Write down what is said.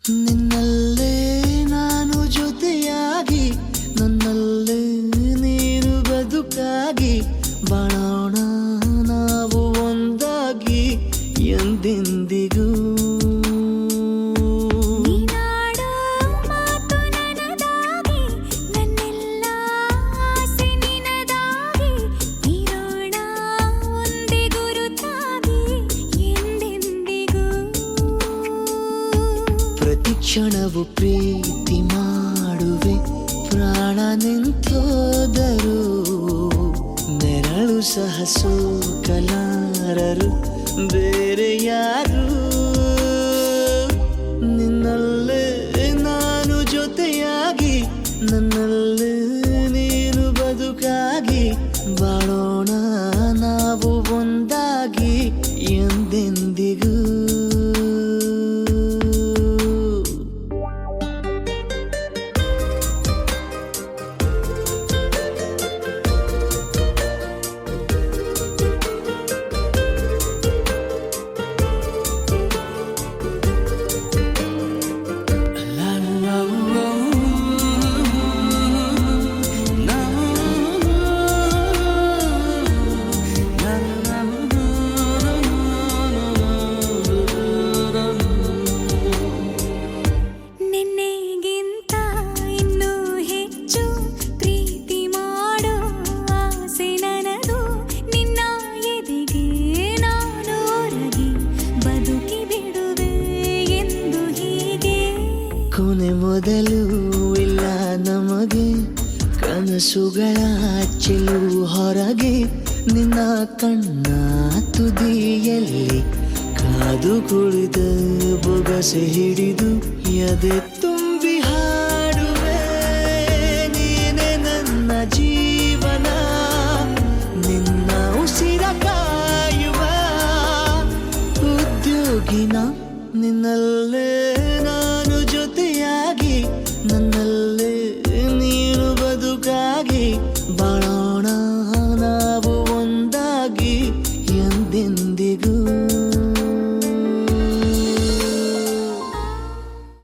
ನಿನ್ನಲ್ಲೇ ನಾನು ಜೊತೆಯಾಗಿ ನನ್ನಲ್ಲೇ ನೀನು ಬದುಕಾಗಿ ಬಾಳೋಣ ನಾವು ಒಂದಾಗಿ ಎಂದೆಂದಿಗೂ. ಪ್ರತಿ ಕ್ಷಣವು ಪ್ರೀತಿ ಮಾಡುವೆ ಪ್ರಾಣ ನಿಂತೋದರು ನೆರಳು ಸಹ ಸೋಕಲಾರರು ಬೇರೆ ಯಾರು. ನಿನ್ನಲ್ಲೇ ನಾನು ಜೊತೆಯಾಗಿ ನನ್ನಲ್ಲೇ ನೀನು ಬದುಕಾಗಿ ಬಾಳೋಣ ನಾವು ಒಂದಾಗಿ ಎಂದೆಂದಿಗೂ. ಕೊನೆ ಮೊದಲು ಇಲ್ಲ ನಮಗೆ ಕನಸುಗಳ ಚೆಲುವು ಹೊರಗೆ ನಿನ್ನ ಕಣ್ಣ ತುದಿಯಲ್ಲಿ ಕಾದು ಕುಳಿತ ಬೊಗಸೆ ಹಿಡಿದು ಎದೆ ತುಂಬಿ ಹಾಡುವೆ ನೀನೆ ನನ್ನ ಜೀವನ ನಿನ್ನ ಉಸಿರ ಕಾಯುವ ಉದ್ಯೋಗಿನ ನಿನ್ನಲ್ಲೇ ನಾನು ಜೊತೆಯಾಗಿ ನನ್ನಲ್ಲೇ